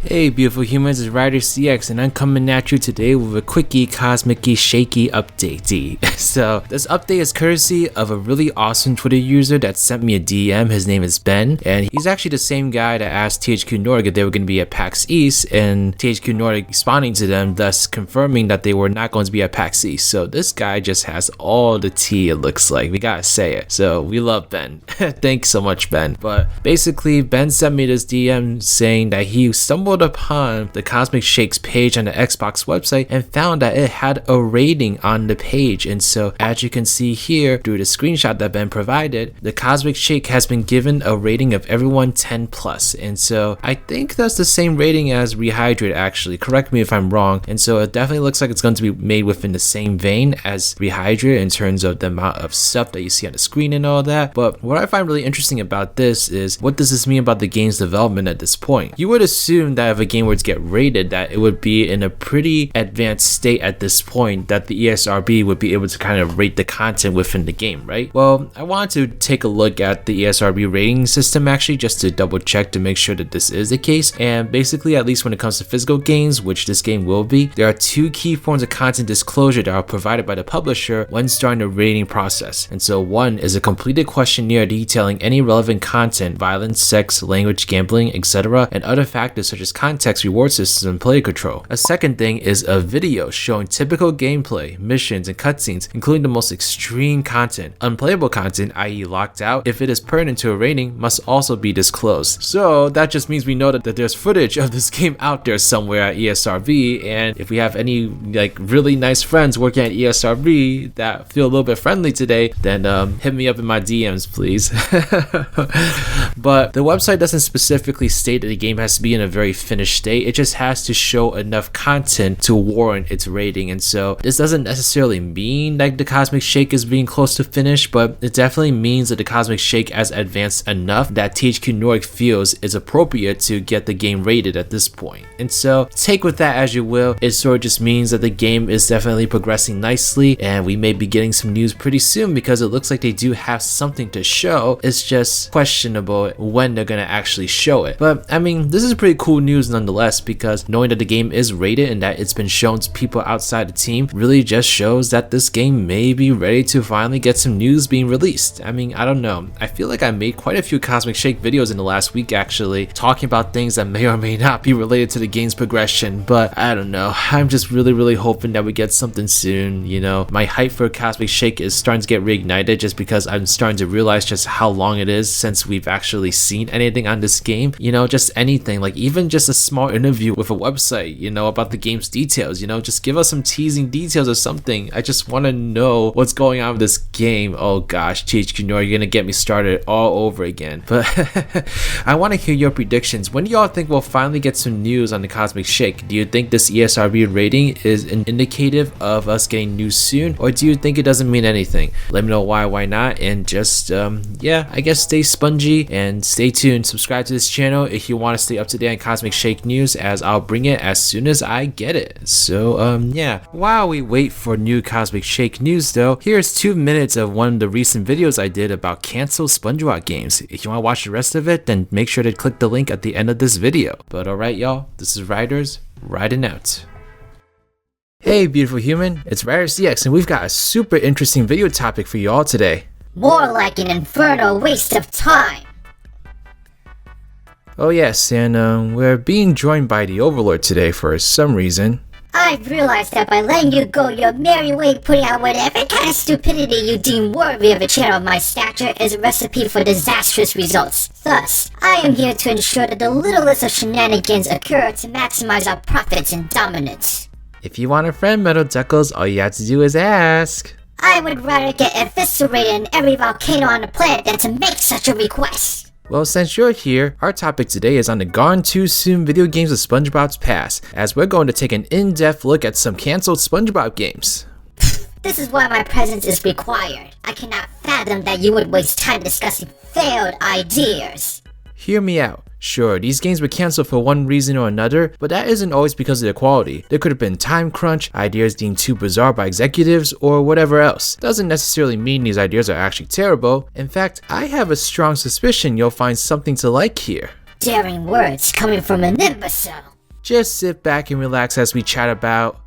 Hey beautiful humans, it's RidersDX and I'm coming at you today with a quickie cosmic-y shaky update. So this update is courtesy of a really awesome Twitter user that sent me a DM. His name is Ben, and he's actually the same guy that asked THQ Nordic if they were going to be at PAX East, and THQ Nordic responding to them, thus confirming that they were not going to be at PAX East. So this guy just has all the tea, it looks like. We gotta say it. So we love Ben. Thanks so much, Ben. But basically, Ben sent me this DM saying that he stumbled upon the Cosmic Shake's page on the Xbox website and found that it had a rating on the page. And so as you can see here through the screenshot that Ben provided, the Cosmic Shake has been given a rating of everyone 10 plus. And so I think that's the same rating as Rehydrate, actually. Correct me if I'm wrong. And so it definitely looks like it's going to be made within the same vein as Rehydrate in terms of the amount of stuff that you see on the screen and all that. But what I find really interesting about this is, what does this mean about the game's development at this point? You would assume that if a game were to get rated, that it would be in a pretty advanced state at this point, that the ESRB would be able to kind of rate the content within the game, right? Well, I wanted to take a look at the ESRB rating system actually, just to double check to make sure that this is the case. And basically, at least when it comes to physical games, which this game will be, there are two key forms of content disclosure that are provided by the publisher when starting the rating process. And so one is a completed questionnaire detailing any relevant content, violence, sex, language, gambling, etc., and other factors such as context, reward systems, and play control. A second thing is a video showing typical gameplay, missions, and cutscenes, including the most extreme content. Unplayable content, i.e. locked out, if it is pertinent to a rating, must also be disclosed. So that just means we know that there's footage of this game out there somewhere at ESRB, and if we have any like really nice friends working at ESRB that feel a little bit friendly today, then hit me up in my DMs, please. But the website doesn't specifically state that the game has to be in a very finished state. It just has to show enough content to warrant its rating. And so this doesn't necessarily mean that the Cosmic Shake is being close to finish, but it definitely means that the Cosmic Shake has advanced enough that THQ Nordic feels is appropriate to get the game rated at this point. And so take with that as you will. It sort of just means that the game is definitely progressing nicely, and we may be getting some news pretty soon because it looks like they do have something to show. It's just questionable when they're gonna actually show it. But I mean, this is pretty cool news nonetheless, because knowing that the game is rated and that it's been shown to people outside the team really just shows that this game may be ready to finally get some news being released. I mean, I don't know. I feel like I made quite a few Cosmic Shake videos in the last week actually, talking about things that may or may not be related to the game's progression, but I don't know. I'm just really hoping that we get something soon. You know, my hype for Cosmic Shake is starting to get reignited just because I'm starting to realize just how long it is since we've actually seen anything on this game. You know, just anything, like even just a small interview with a website, you know, about the game's details. You know, just give us some teasing details or something. I just want to know what's going on with this game. Oh gosh, THQ Nordic, you're gonna get me started all over again. But I want to hear your predictions. When do y'all think we'll finally get some news on the Cosmic Shake? Do you think this ESRB rating is an indicative of us getting news soon, or do you think it doesn't mean anything? Let me know why not, and just yeah, I guess stay spongy and stay tuned. Subscribe to this channel if you want to stay up to date on Cosmic Shake news, as I'll bring it as soon as I get it. So yeah, while we wait for new Cosmic Shake news though, here's 2 minutes of one of the recent videos I did about canceled Spongebob games. If you want to watch the rest of it, then make sure to click the link at the end of this video. But alright y'all, this is Riders, riding out. Hey beautiful human, it's RidersDX and we've got a super interesting video topic for you all today. More like an infernal waste of time. Oh yes, and we're being joined by the Overlord today for some reason. I've realized that by letting you go your merry way, putting out whatever kind of stupidity you deem worthy of a channel of my stature is a recipe for disastrous results. Thus, I am here to ensure that the littlest of shenanigans occur to maximize our profits and dominance. If you want a friend, Metal Duckles, all you have to do is ask. I would rather get eviscerated in every volcano on the planet than to make such a request. Well, since you're here, our topic today is on the Gone Too Soon video games of SpongeBob's past, as we're going to take an in-depth look at some cancelled SpongeBob games. This is why my presence is required. I cannot fathom that you would waste time discussing failed ideas. Hear me out. Sure, these games were cancelled for one reason or another, but that isn't always because of their quality. There could have been time crunch, ideas deemed too bizarre by executives, or whatever else. Doesn't necessarily mean these ideas are actually terrible. In fact, I have a strong suspicion you'll find something to like here. daring words coming from an imbecile. Just sit back and relax as we chat about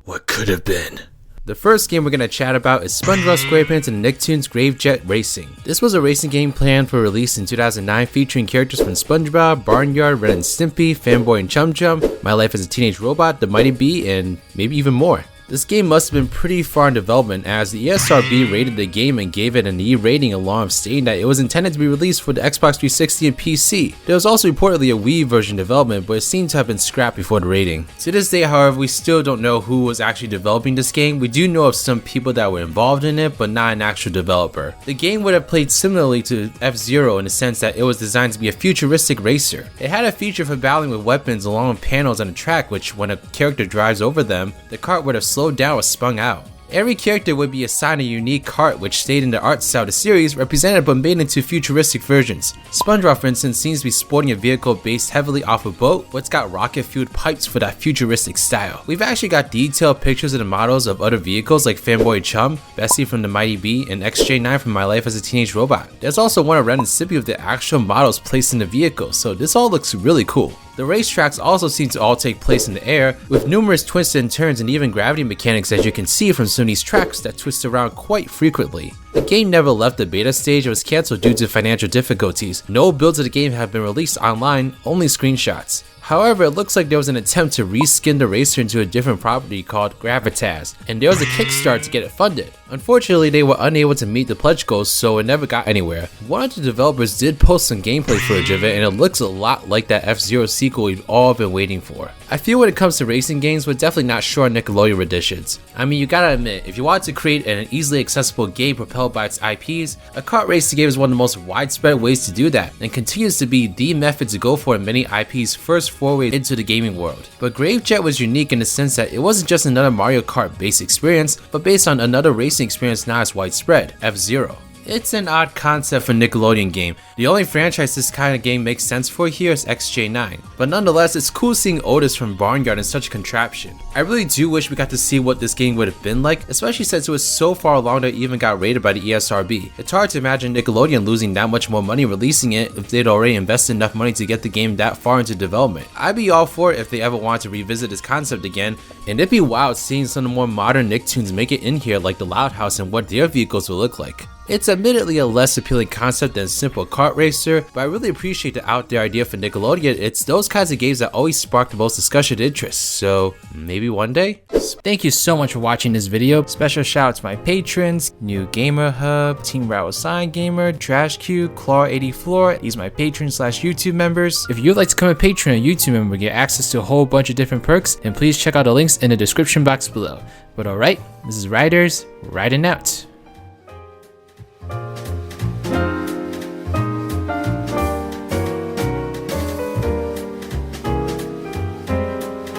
what could have been. The first game we're going to chat about is SpongeBob Squarepants and Nicktoons Gravejet Racing. This was a racing game planned for release in 2009 featuring characters from SpongeBob, Barnyard, Ren and Stimpy, Fanboy and Chum Chum, My Life as a Teenage Robot, The Mighty Bee, and maybe even more. This game must have been pretty far in development as the ESRB rated the game and gave it an E rating along with stating that it was intended to be released for the Xbox 360 and PC. There was also reportedly a Wii version development, but it seemed to have been scrapped before the rating. To this day, however, we still don't know who was actually developing this game. We do know of some people that were involved in it, but not an actual developer. The game would have played similarly to F-Zero in the sense that it was designed to be a futuristic racer. It had a feature for battling with weapons along with panels on the track, which when a character drives over them, the cart would have slowed down or spun out. Every character would be assigned a unique cart which stayed in the art style of the series, represented but made into futuristic versions. SpongeBob, for instance, seems to be sporting a vehicle based heavily off a boat, but it's got rocket-fueled pipes for that futuristic style. We've actually got detailed pictures of the models of other vehicles like Fanboy Chum, Bessie from The Mighty Bee, and XJ9 from My Life as a Teenage Robot. There's also one of Ren and Stimpy of the actual models placed in the vehicle, so this all looks really cool. The racetracks also seem to all take place in the air, with numerous twists and turns and even gravity mechanics as you can see from some of these tracks that twist around quite frequently. The game never left the beta stage and was cancelled due to financial difficulties. No builds of the game have been released online, only screenshots. However, it looks like there was an attempt to reskin the racer into a different property called Gravejet, and there was a Kickstarter to get it funded. Unfortunately, they were unable to meet the pledge goals, so it never got anywhere. One of the developers did post some gameplay footage of it, and it looks a lot like that F-Zero sequel we've all been waiting for. I feel when it comes to racing games, we're definitely not sure on Nickelodeon renditions. I mean, you gotta admit, if you want to create an easily accessible game propelled by its IPs, a kart racing game is one of the most widespread ways to do that, and continues to be the method to go for in many IPs' first foray into the gaming world. But Gravejet was unique in the sense that it wasn't just another Mario Kart based experience, but based on another racing experience not as widespread, F-Zero. It's an odd concept for a Nickelodeon game. The only franchise this kind of game makes sense for here is XJ9, but nonetheless it's cool seeing Otis from Barnyard in such a contraption. I really do wish we got to see what this game would have been like, especially since it was so far along that it even got rated by the ESRB. It's hard to imagine Nickelodeon losing that much more money releasing it if they'd already invested enough money to get the game that far into development. I'd be all for it if they ever wanted to revisit this concept again, and it'd be wild seeing some of the more modern Nicktoons make it in here like the Loud House and what their vehicles will look like. It's admittedly a less appealing concept than a simple kart racer, but I really appreciate the out there idea for Nickelodeon. It's those kinds of games that always spark the most discussion and interest, so maybe one day? Thank you so much for watching this video. Special shout out to my patrons, New Gamer Hub, Team Rattle Sign Gamer, Trash Q, Claw84. These are my patrons / YouTube members. If you'd like to become a patron or YouTube member and get access to a whole bunch of different perks, then please check out the links in the description box below. But alright, this is Riders, riding out.